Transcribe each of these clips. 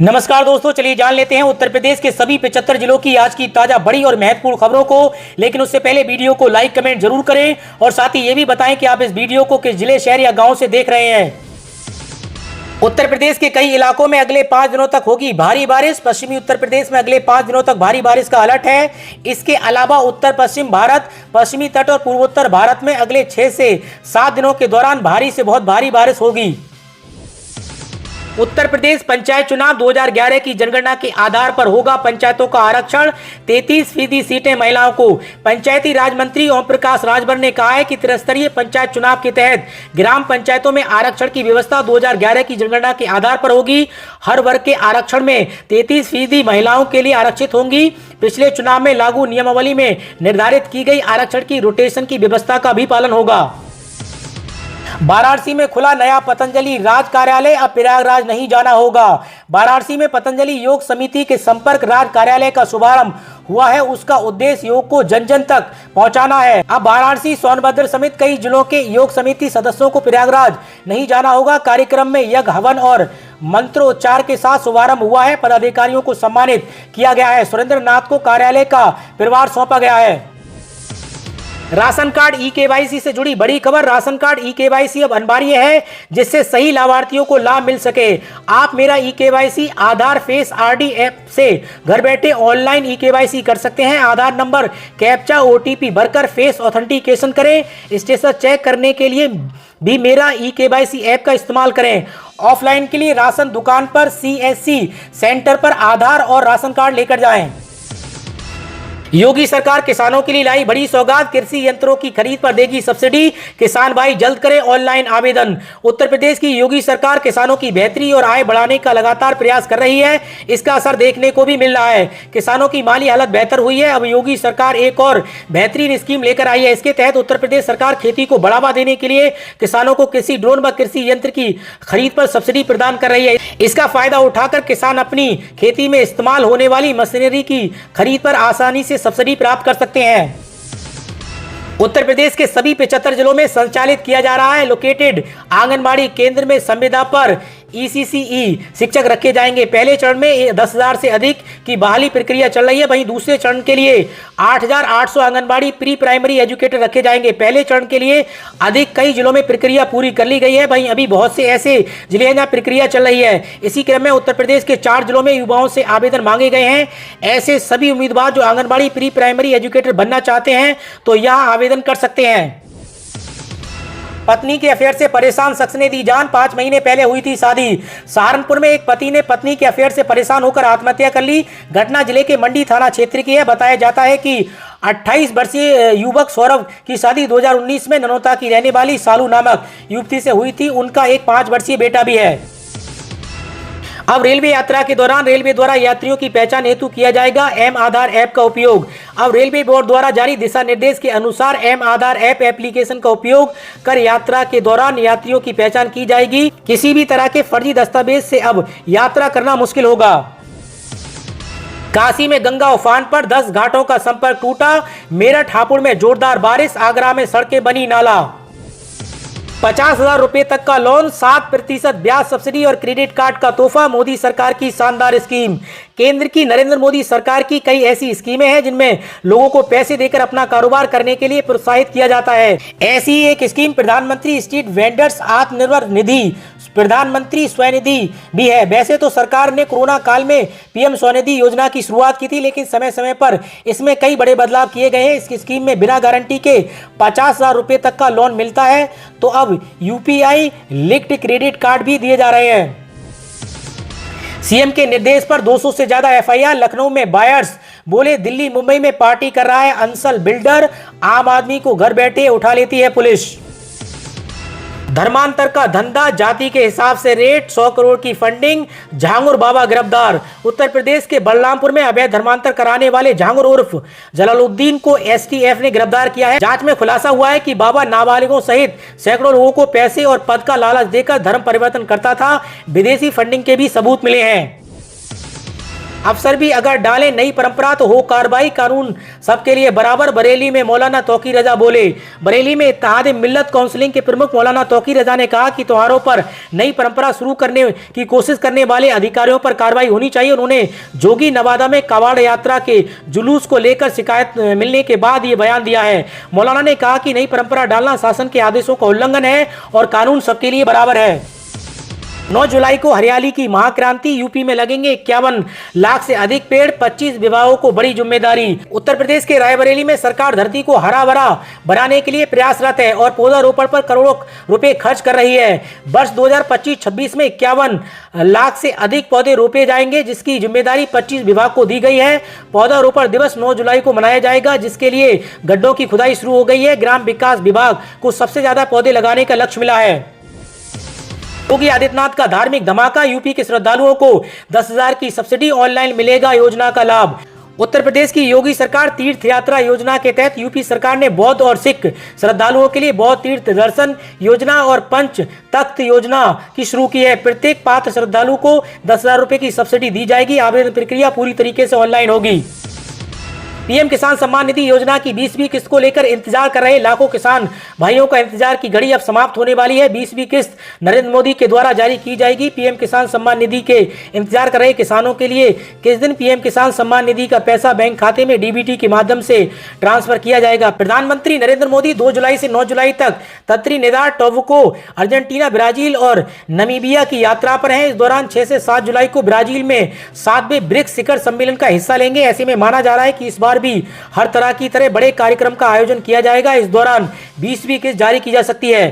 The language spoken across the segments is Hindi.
नमस्कार दोस्तों, चलिए जान लेते हैं उत्तर प्रदेश के सभी 75 जिलों की आज की ताजा बड़ी और महत्वपूर्ण खबरों को। लेकिन उससे पहले वीडियो को लाइक कमेंट जरूर करें और साथ ही ये भी बताएं कि आप इस वीडियो को किस जिले, शहर या गांव से देख रहे हैं। उत्तर प्रदेश के कई इलाकों में अगले 5 दिनों तक होगी भारी बारिश। पश्चिमी उत्तर प्रदेश में अगले 5 दिनों तक भारी बारिश का अलर्ट है। इसके अलावा उत्तर पश्चिम भारत, पश्चिमी तट और पूर्वोत्तर भारत में अगले 6 से 7 दिनों के दौरान भारी से बहुत भारी बारिश होगी। उत्तर प्रदेश पंचायत चुनाव 2011 की जनगणना के आधार पर होगा पंचायतों का आरक्षण। 33% सीटें महिलाओं को। पंचायती राज मंत्री ओम प्रकाश राजभर ने कहा है कि त्रिस्तरीय पंचायत चुनाव के तहत ग्राम पंचायतों में आरक्षण की व्यवस्था 2011 की जनगणना के आधार पर होगी। हर वर्ग के आरक्षण में 33% महिलाओं के लिए आरक्षित होंगी। पिछले चुनाव में लागू नियमावली में निर्धारित की गई आरक्षण की रोटेशन की व्यवस्था का भी पालन होगा। वाराणसी में खुला नया पतंजलि राज कार्यालय, अब प्रयागराज नहीं जाना होगा। वाराणसी में पतंजलि योग समिति के संपर्क राज कार्यालय का शुभारंभ हुआ है। उसका उद्देश्य योग को जन जन तक पहुंचाना है। अब वाराणसी, सोनभद्र समेत कई जिलों के योग समिति सदस्यों को प्रयागराज नहीं जाना होगा। कार्यक्रम में यज्ञ, हवन और मंत्रोच्चार के साथ शुभारंभ हुआ है। पदाधिकारियों को सम्मानित किया गया है। सुरेंद्र नाथ को कार्यालय का प्रभार सौंपा गया है। राशन कार्ड ई-केवाईसी से जुड़ी बड़ी खबर। राशन कार्ड ई-केवाईसी अब अनिवार्य है, जिससे सही लाभार्थियों को लाभ मिल सके। आप मेरा ई-केवाईसी आधार फेस आरडी ऐप से घर बैठे ऑनलाइन ई-केवाईसी कर सकते हैं। आधार नंबर, कैप्चा, ओटीपी भरकर फेस ऑथेंटिकेशन करें। स्टेटस चेक करने के लिए भी मेरा ई-केवाईसी ऐप का इस्तेमाल करें। ऑफलाइन के लिए राशन दुकान पर, सीएससी सेंटर पर आधार और राशन कार्ड लेकर जाएं। योगी सरकार किसानों के लिए लाई बड़ी सौगात। कृषि यंत्रों की खरीद पर देगी सब्सिडी। किसान भाई जल्द करें ऑनलाइन आवेदन। उत्तर प्रदेश की योगी सरकार किसानों की बेहतरी और आय बढ़ाने का लगातार प्रयास कर रही है। इसका असर देखने को भी मिल रहा है। किसानों की माली हालत बेहतर हुई है। अब योगी सरकार एक और बेहतरीन स्कीम लेकर आई है। इसके तहत उत्तर प्रदेश सरकार खेती को बढ़ावा देने के लिए किसानों को कृषि ड्रोन व कृषि यंत्र की खरीद पर सब्सिडी प्रदान कर रही है। इसका फायदा उठाकर किसान अपनी खेती में इस्तेमाल होने वाली मशीनरी की खरीद पर आसानी से सब्सिडी प्राप्त कर सकते हैं। उत्तर प्रदेश के सभी 75 जिलों में संचालित किया जा रहा है लोकेटेड आंगनबाड़ी केंद्र में संविदा पर ईसीसीई शिक्षक रखे जाएंगे। पहले चरण में 10,000 से अधिक की बहाली प्रक्रिया चल रही है। वहीं दूसरे चरण के लिए 8,800 आंगनबाड़ी प्री प्राइमरी एजुकेटर रखे जाएंगे। पहले चरण के लिए अधिक कई जिलों में प्रक्रिया पूरी कर ली गई है। वहीं अभी बहुत से ऐसे जिले हैं जहाँ प्रक्रिया चल रही है। इसी क्रम में उत्तर प्रदेश के 4 जिलों में युवाओं से आवेदन मांगे गए हैं। ऐसे सभी उम्मीदवार जो आंगनबाड़ी प्री प्राइमरी एजुकेटर बनना चाहते हैं तो यहाँ आवेदन कर सकते हैं। पत्नी के अफेयर से परेशान शख्स ने दी जान। 5 महीने पहले हुई थी शादी। सहारनपुर में एक पति ने पत्नी के अफेयर से परेशान होकर आत्महत्या कर ली। घटना जिले के मंडी थाना क्षेत्र की है। बताया जाता है कि 28 वर्षीय युवक सौरभ की शादी 2019 में ननौता की रहने वाली सालू नामक युवती से हुई थी। उनका एक 5 वर्षीय बेटा भी है। अब रेलवे यात्रा के दौरान रेलवे द्वारा यात्रियों की पहचान हेतु किया जाएगा एम आधार ऐप का उपयोग। अब रेलवे बोर्ड द्वारा जारी दिशा निर्देश के अनुसार एम आधार ऐप एप्लीकेशन का उपयोग कर यात्रा के दौरान यात्रियों की पहचान की जाएगी। किसी भी तरह के फर्जी दस्तावेज से अब यात्रा करना मुश्किल होगा। काशी में गंगा उफान पर 10 घाटों का संपर्क टूटा। मेरठ हापुड़ में जोरदार बारिश। आगरा में सड़कें बनी नाला। 50,000 रुपए तक का लोन, 7% ब्याज सब्सिडी और क्रेडिट कार्ड का तोहफा। मोदी सरकार की शानदार स्कीम। केंद्र की नरेंद्र मोदी सरकार की कई ऐसी स्कीमें हैं जिनमें लोगों को पैसे देकर अपना कारोबार करने के लिए प्रोत्साहित किया जाता है। ऐसी एक स्कीम प्रधानमंत्री स्ट्रीट वेंडर्स आत्मनिर्भर निधि, प्रधानमंत्री स्वनिधि भी है। वैसे तो सरकार ने कोरोना काल में पीएम स्वनिधि योजना की शुरुआत की थी, लेकिन समय समय पर इसमें कई बड़े बदलाव किए गए हैं। इस स्कीम में बिना गारंटी के 50,000 रुपए तक का लोन मिलता है। तो अब यूपीआई लिंक्ड क्रेडिट कार्ड भी दिए जा रहे हैं। सीएम के निर्देश पर 200 से ज्यादा एफआईआर। लखनऊ में बायर्स बोले दिल्ली मुंबई में पार्टी कर रहा है अंसल बिल्डर। आम आदमी को घर बैठे उठा लेती है पुलिस। धर्मांतर का धंधा, जाति के हिसाब से रेट, 100 करोड़ की फंडिंग। झांगुर बाबा गिरफ्तार। उत्तर प्रदेश के बलरामपुर में अवैध धर्मांतर कराने वाले झांगुर उर्फ जलालुद्दीन को एसटीएफ ने गिरफ्तार किया है। जांच में खुलासा हुआ है कि बाबा नाबालिगों सहित सैकड़ों लोगों को पैसे और पद का लालच देकर धर्म परिवर्तन करता था। विदेशी फंडिंग के भी सबूत मिले हैं। अफसर भी अगर डालें नई परंपरा तो हो कार्रवाई, कानून सबके लिए बराबर। बरेली में मौलाना तौकीर रजा बोले। बरेली में इत्तेहाद मिल्लत काउंसिलिंग के प्रमुख मौलाना तौकीर रजा ने कहा कि त्योहारों पर नई परंपरा शुरू करने की कोशिश करने वाले अधिकारियों पर कार्रवाई होनी चाहिए। उन्होंने जोगी नवादा में कावड़ यात्रा के जुलूस को लेकर शिकायत मिलने के बाद ये बयान दिया है। मौलाना ने कहा कि नई परंपरा डालना शासन के आदेशों का उल्लंघन है और कानून सबके लिए बराबर है। 9 जुलाई को हरियाली की महाक्रांति, यूपी में लगेंगे 51 लाख से अधिक पेड़, 25 विभागों को बड़ी जिम्मेदारी। उत्तर प्रदेश के रायबरेली में सरकार धरती को हरा भरा बनाने के लिए प्रयासरत है और पौधारोपण पर करोड़ों रुपए खर्च कर रही है। वर्ष 2025-26 में 51 लाख से अधिक पौधे रोपे जाएंगे, जिसकी जिम्मेदारी 25 विभाग को दी गई है। पौधारोपण दिवस 9 जुलाई को मनाया जाएगा, जिसके लिए गड्ढों की खुदाई शुरू हो गई है। ग्राम विकास विभाग को सबसे ज्यादा पौधे लगाने का लक्ष्य मिला है। योगी आदित्यनाथ का धार्मिक धमाका, यूपी के श्रद्धालुओं को 10,000 की सब्सिडी, ऑनलाइन मिलेगा योजना का लाभ। उत्तर प्रदेश की योगी सरकार तीर्थ यात्रा योजना के तहत यूपी सरकार ने बौद्ध और सिख श्रद्धालुओं के लिए बौद्ध तीर्थ दर्शन योजना और पंच तख्त योजना की शुरू की है। प्रत्येक पात्र श्रद्धालु को 10,000 रुपए की सब्सिडी दी जाएगी। आवेदन प्रक्रिया पूरी तरीके से ऑनलाइन होगी। पीएम किसान सम्मान निधि योजना की 20वीं किस्त को लेकर इंतजार कर रहे लाखों किसान भाइयों का इंतजार की घड़ी अब समाप्त होने वाली है। 20वीं किस्त नरेंद्र मोदी के द्वारा जारी की जाएगी। पीएम किसान सम्मान निधि के इंतजार कर रहे किसानों के लिए किस दिन पीएम किसान सम्मान निधि का पैसा बैंक खाते में डीबीटी के माध्यम से ट्रांसफर किया जाएगा। प्रधानमंत्री नरेंद्र मोदी 2 जुलाई से 9 जुलाई तक त्रिनिदाद टोबैगो, अर्जेंटीना, ब्राजील और नामीबिया की यात्रा पर हैं। इस दौरान 6 से 7 जुलाई को ब्राजील में 7वें ब्रिक्स शिखर सम्मेलन का हिस्सा लेंगे। ऐसे में माना जा रहा है कि इस बार भी हर तरह की तरह बड़े कार्यक्रम का आयोजन किया जाएगा। इस दौरान 20वीं किस्त जारी की जा सकती है।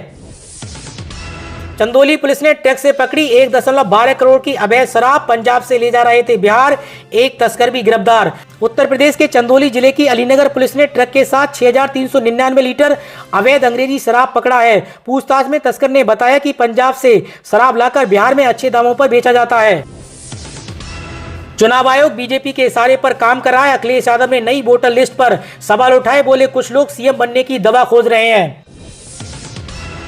चंदौली पुलिस ने ट्रक से पकड़ी 1.12 करोड़ की अवैध शराब, पंजाब से ले जा रहे थे बिहार, एक तस्कर भी गिरफ्तार। उत्तर प्रदेश के चंदौली जिले की अलीनगर पुलिस ने ट्रक के साथ 6,399 लीटर अवैध अंग्रेजी शराब पकड़ा है। पूछताछ में तस्कर ने बताया कि पंजाब से शराब लाकर बिहार में अच्छे दामों पर बेचा जाता है। चुनाव आयोग बीजेपी के इशारे पर काम कर रहा है। अखिलेश यादव ने नई वोटर लिस्ट पर सवाल उठाए, बोले कुछ लोग सीएम बनने की दवा खोज रहे हैं।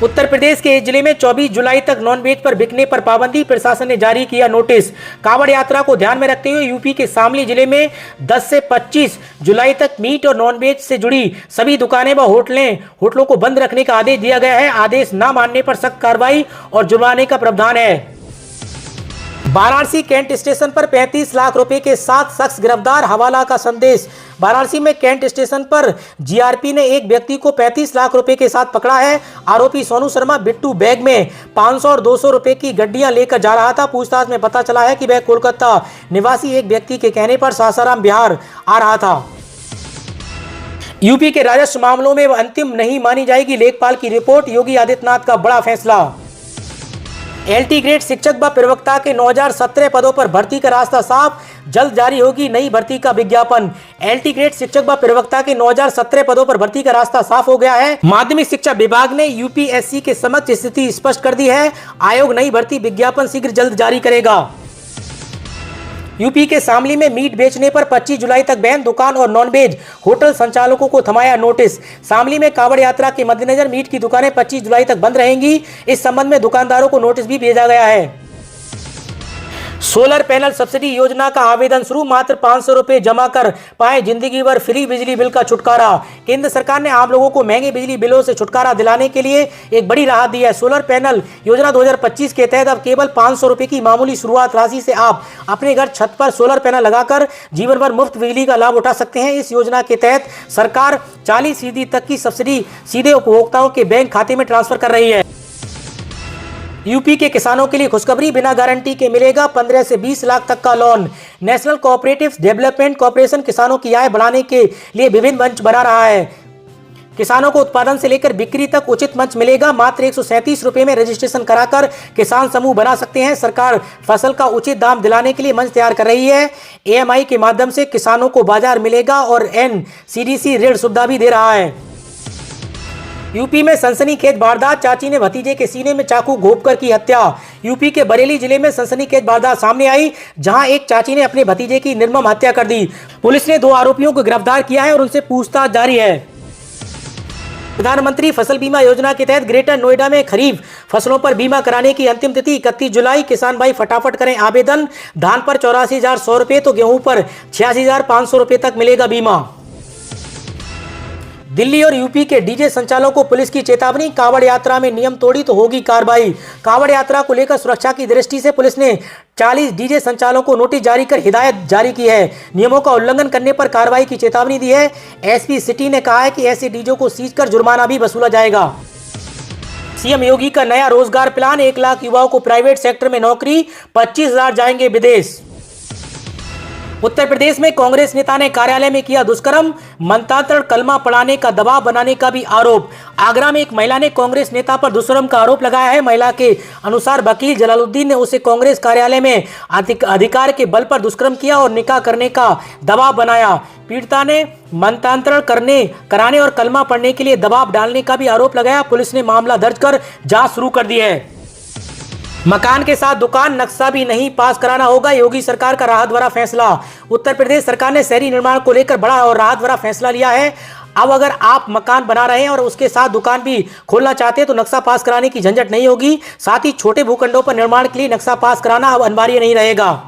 उत्तर प्रदेश के इस जिले में 24 जुलाई तक नॉनवेज पर बिकने पर पाबंदी, प्रशासन ने जारी किया नोटिस। कांवड़ यात्रा को ध्यान में रखते हुए यूपी के शामली जिले में 10 से 25 जुलाई तक मीट और नॉनवेज से जुड़ी सभी दुकानें व होटलों को बंद रखने का आदेश दिया गया है। आदेश न मानने पर सख्त कार्रवाई और जुर्माने का प्रावधान है। वाराणसी कैंट स्टेशन पर 35 लाख रुपए के 7 शख्स गिरफ्तार, हवाला का संदेश। वाराणसी में कैंट स्टेशन पर जीआरपी ने एक व्यक्ति को 35 लाख रुपए के साथ पकड़ा है। आरोपी सोनू शर्मा बिट्टू बैग में 500 और 200 रुपए की गड्डियां लेकर जा रहा था। पूछताछ में पता चला है कि वह कोलकाता निवासी एक व्यक्ति के कहने पर सासाराम बिहार आ रहा था। यूपी के राजस्व मामलों में अंतिम नहीं मानी जाएगी लेखपाल की रिपोर्ट, योगी आदित्यनाथ का बड़ा फैसला। एलटी ग्रेड शिक्षक व प्रवक्ता के 9,017 पदों पर भर्ती का रास्ता साफ, जल्द जारी होगी नई भर्ती का विज्ञापन। एलटी ग्रेड शिक्षक व प्रवक्ता के 9,017 पदों पर भर्ती का रास्ता साफ हो गया है। माध्यमिक शिक्षा विभाग ने यूपीएससी के समक्ष स्थिति स्पष्ट कर दी है। आयोग नई भर्ती विज्ञापन शीघ्र जल्द जारी करेगा। यूपी के शामली में मीट बेचने पर 25 जुलाई तक बैन, दुकान और नॉनवेज होटल संचालकों को थमाया नोटिस। शामली में कांवड़ यात्रा के मद्देनजर मीट की दुकानें 25 जुलाई तक बंद रहेंगी। इस संबंध में दुकानदारों को नोटिस भी भेजा गया है। सोलर पैनल सब्सिडी योजना का आवेदन शुरू, मात्र 500 रुपए जमा कर पाए जिंदगी भर फ्री बिजली बिल का छुटकारा। केंद्र सरकार ने आम लोगों को महंगे बिजली बिलों से छुटकारा दिलाने के लिए एक बड़ी राहत दी है। सोलर पैनल योजना 2025 के तहत अब केवल 500 रुपए की मामूली शुरुआत राशि से आप अपने घर छत पर सोलर पैनल लगाकर जीवन भर मुफ्त बिजली का लाभ उठा सकते हैं। इस योजना के तहत सरकार 40% तक की सब्सिडी सीधे उपभोक्ताओं के बैंक खाते में ट्रांसफर कर रही है। यूपी के किसानों के लिए खुशखबरी, बिना गारंटी के मिलेगा 15 से 20 लाख तक का loan. National cooperative development corporation किसानों की आय बढ़ाने के लिए विभिन्न मंच बना रहा है। किसानों को उत्पादन से लेकर बिक्री तक उचित मंच मिलेगा। मात्र 137 रुपए में रजिस्ट्रेशन कराकर किसान समूह बना सकते हैं। सरकार फसल का उचित दाम दिलाने के लिए मंच तैयार कर रही है। एएमआई के माध्यम से किसानों को बाजार मिलेगा और एनसीडीसी ऋण सुविधा भी दे रहा है। यूपी में सनसनीखेज वारदात, चाची ने भतीजे के सीने में चाकू घोंपकर की हत्या। यूपी के बरेली जिले में सनसनीखेज वारदात सामने आई, जहां एक चाची ने अपने भतीजे की निर्मम हत्या कर दी। पुलिस ने 2 आरोपियों को गिरफ्तार किया है और उनसे पूछताछ जारी है। प्रधानमंत्री फसल बीमा योजना के तहत ग्रेटर नोएडा में खरीफ फसलों पर बीमा कराने की अंतिम तिथि 31 जुलाई। किसान भाई फटाफट करें आवेदन। धान पर 84,100 रुपये तो गेहूं पर 86,500 रुपये तक मिलेगा बीमा। दिल्ली और यूपी के डीजे संचालकों को पुलिस की चेतावनी। कांवड़ यात्रा में नियम तोड़ी तो होगी कार्रवाई। कांवड़ यात्रा को लेकर सुरक्षा की दृष्टि से पुलिस ने 40 डीजे संचालकों को नोटिस जारी कर हिदायत जारी की है। नियमों का उल्लंघन करने पर कार्रवाई की चेतावनी दी है। एसपी सिटी ने कहा है कि ऐसे डीजे को सीज कर जुर्माना भी वसूला जाएगा। सीएम योगी का नया रोजगार प्लान। 1 लाख युवाओं को प्राइवेट सेक्टर में नौकरी, 25,000 जाएंगे विदेश। उत्तर प्रदेश में कांग्रेस नेता ने कार्यालय में किया दुष्कर्म, मंत्रांतरण कलमा पढ़ाने का दबाव बनाने का भी आरोप। आगरा में एक महिला ने कांग्रेस नेता पर दुष्कर्म का आरोप लगाया है। महिला के अनुसार वकील जलालुद्दीन ने उसे कांग्रेस कार्यालय में अधिकार के बल पर दुष्कर्म किया और निकाह करने का दबाव बनाया। पीड़िता ने मंत्रांतरण कराने और कलमा पढ़ने के लिए दबाव डालने का भी आरोप लगाया। पुलिस ने मामला दर्ज कर जांच शुरू कर दी है। मकान के साथ दुकान नक्शा भी नहीं पास कराना होगा, योगी सरकार का राहत भरा फैसला। उत्तर प्रदेश सरकार ने शहरी निर्माण को लेकर बड़ा और राहत भरा फैसला लिया है। अब अगर आप मकान बना रहे हैं और उसके साथ दुकान भी खोलना चाहते हैं तो नक्शा पास कराने की झंझट नहीं होगी। साथ ही छोटे भूखंडों पर निर्माण के लिए नक्शा पास कराना अब अनिवार्य नहीं रहेगा।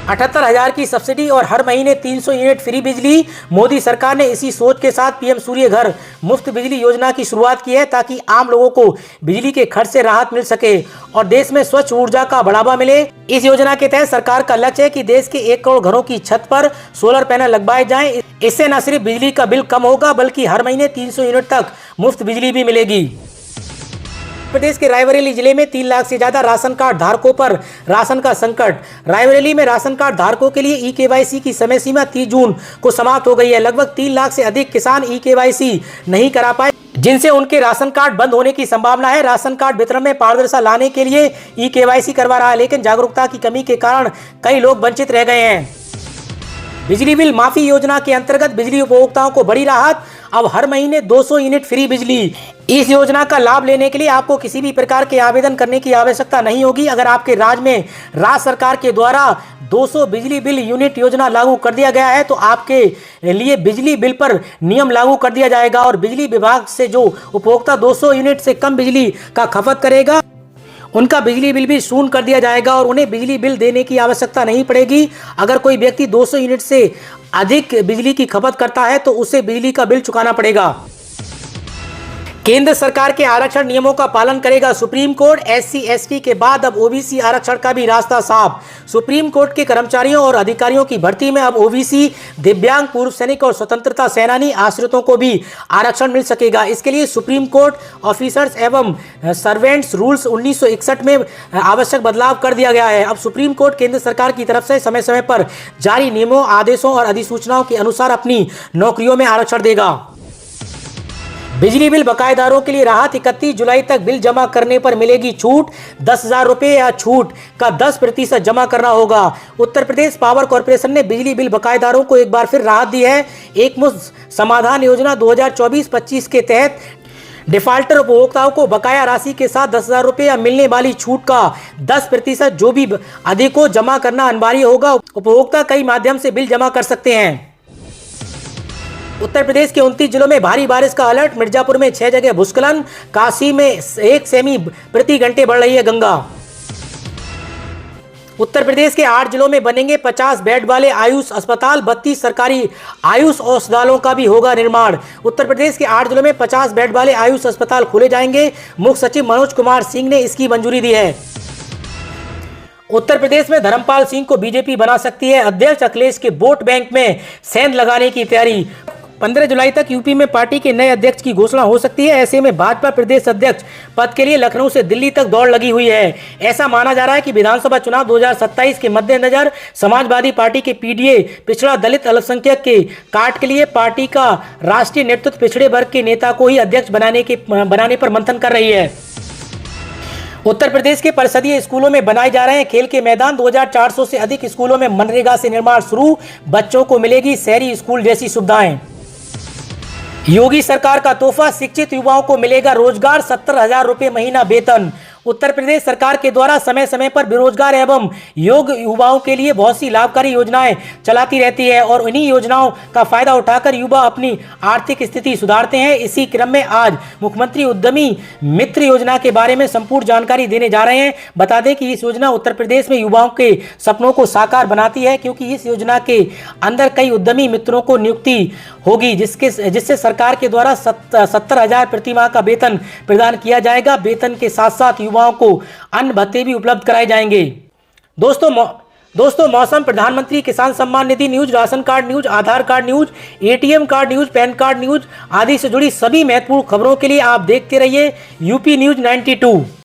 78,000 की सब्सिडी और हर महीने 300 यूनिट फ्री बिजली। मोदी सरकार ने इसी सोच के साथ पीएम सूर्य घर मुफ्त बिजली योजना की शुरुआत की है ताकि आम लोगों को बिजली के खर्च से राहत मिल सके और देश में स्वच्छ ऊर्जा का बढ़ावा मिले। इस योजना के तहत सरकार का लक्ष्य है कि देश के 1 करोड़ घरों की छत पर सोलर पैनल लगवाए जाएं। इससे न सिर्फ बिजली का बिल कम होगा बल्कि हर महीने 300 यूनिट तक मुफ्त बिजली भी मिलेगी। प्रदेश के रायबरेली जिले में 3 लाख से ज्यादा राशन कार्ड धारकों पर राशन का संकट। रायबरेली में राशन कार्ड धारकों के लिए ई-केवाईसी की समय सीमा 30 जून को समाप्त हो गई है। लगभग 3 लाख से अधिक किसान ई-केवाईसी नहीं करा पाए, जिनसे उनके राशन कार्ड बंद होने की संभावना है। राशन कार्ड वितरण में पारदर्शिता लाने के लिए ई-केवाईसी करवा रहा है, लेकिन जागरूकता की कमी के कारण कई लोग वंचित रह गए हैं। बिजली बिल माफी योजना के अंतर्गत बिजली उपभोक्ताओं को बड़ी राहत। अब हर महीने 200 यूनिट फ्री बिजली। इस योजना का लाभ लेने के लिए आपको किसी भी प्रकार के आवेदन करने की आवश्यकता नहीं होगी। अगर आपके राज्य में राज्य सरकार के द्वारा 200 बिजली बिल यूनिट योजना लागू कर दिया गया है तो आपके लिए बिजली बिल पर नियम लागू कर दिया जाएगा और बिजली विभाग से जो उपभोक्ता 200 यूनिट से कम बिजली का खपत करेगा उनका बिजली बिल भी शून्य कर दिया जाएगा और उन्हें बिजली बिल देने की आवश्यकता नहीं पड़ेगी। अगर कोई व्यक्ति 200 यूनिट से अधिक बिजली की खपत करता है तो उसे बिजली का बिल चुकाना पड़ेगा। केंद्र सरकार के आरक्षण नियमों का पालन करेगा सुप्रीम कोर्ट। SC/ST के बाद अब OBC आरक्षण का भी रास्ता साफ। सुप्रीम कोर्ट के कर्मचारियों और अधिकारियों की भर्ती में अब OBC, दिव्यांग, पूर्व सैनिक और स्वतंत्रता सेनानी आश्रितों को भी आरक्षण मिल सकेगा। इसके लिए सुप्रीम कोर्ट ऑफिसर्स एवं सर्वेंट्स रूल्स 1961 में आवश्यक बदलाव कर दिया गया है। अब सुप्रीम कोर्ट केंद्र सरकार की तरफ से समय समय पर जारी नियमों, आदेशों और अधिसूचनाओं के अनुसार अपनी नौकरियों में आरक्षण देगा। बिजली बिल बकायेदारों के लिए राहत। 31 जुलाई तक बिल जमा करने पर मिलेगी छूट। 10,000 रुपये या छूट का 10% जमा करना होगा। उत्तर प्रदेश पावर कॉर्पोरेशन ने बिजली बिल बकायेदारों को एक बार फिर राहत दी है। एक मुश्त समाधान योजना 2024-25 के तहत डिफाल्टर उपभोक्ताओं को बकाया राशि के साथ 10,000 रुपये या मिलने वाली छूट का 10% जो भी अधिक हो जमा करना अनिवार्य होगा। उपभोक्ता कई माध्यम से बिल जमा कर सकते हैं। उत्तर प्रदेश के 29 जिलों में भारी बारिश का अलर्ट। मिर्जापुर में 6 जगह भूस्खलन। काशी में 1 सेमी प्रति घंटे बढ़ रही है गंगा। उत्तर प्रदेश के 8 जिलों में बनेंगे 50 बेड वाले आयुष अस्पताल। 32 सरकारी आयुष औषधालयों का भी होगा निर्माण। उत्तर प्रदेश के 8 जिलों में 50 बेड वाले आयुष अस्पताल खोले जाएंगे। मुख्य सचिव मनोज कुमार सिंह ने इसकी मंजूरी दी है। उत्तर प्रदेश में धर्मपाल सिंह को बीजेपी बना सकती है अध्यक्ष। अखिलेश के वोट बैंक में सेंध लगाने की तैयारी। 15 जुलाई तक यूपी में पार्टी के नए अध्यक्ष की घोषणा हो सकती है। ऐसे में भाजपा प्रदेश अध्यक्ष पद के लिए लखनऊ से दिल्ली तक दौड़ लगी हुई है। ऐसा माना जा रहा है कि विधानसभा चुनाव 2027 के मद्देनजर समाजवादी पार्टी के PDA पिछड़ा दलित अल्पसंख्यक के काट के लिए पार्टी का राष्ट्रीय नेतृत्व पिछड़े वर्ग के नेता को ही अध्यक्ष बनाने पर मंथन कर रही है। उत्तर प्रदेश के परिषदीय स्कूलों में बनाए जा रहे हैं खेल के मैदान। 2400 से अधिक स्कूलों में मनरेगा से निर्माण शुरू। बच्चों को मिलेगी शहरी स्कूल जैसी सुविधाएं। योगी सरकार का तोहफा। शिक्षित युवाओं को मिलेगा रोजगार। 70,000 रुपये महीना वेतन। उत्तर प्रदेश सरकार के द्वारा समय समय पर बेरोजगार एवं योग्य युवाओं के लिए बहुत सी लाभकारी योजनाएं चलाती रहती है और उन्हीं योजनाओं का फायदा उठाकर युवा अपनी आर्थिक स्थिति सुधारते हैं। इसी क्रम में आज मुख्यमंत्री उद्यमी मित्र योजना के बारे में संपूर्ण जानकारी देने जा रहे हैं। बता दें कि इस योजना उत्तर प्रदेश में युवाओं के सपनों को साकार बनाती है, क्योंकि इस योजना के अंदर कई उद्यमी मित्रों को नियुक्ति होगी, जिससे सरकार के द्वारा 70,000 प्रति माह का वेतन प्रदान किया जाएगा। वेतन के साथ साथ युवाओं को अन्य भत्ते भी उपलब्ध कराए जाएंगे। दोस्तों मौसम, प्रधानमंत्री किसान सम्मान निधि news, ration card news, Aadhaar card news, ATM card news, PAN card news आदि से जुड़ी सभी महत्वपूर्ण खबरों के लिए आप देखते रहिए यूपी न्यूज 92।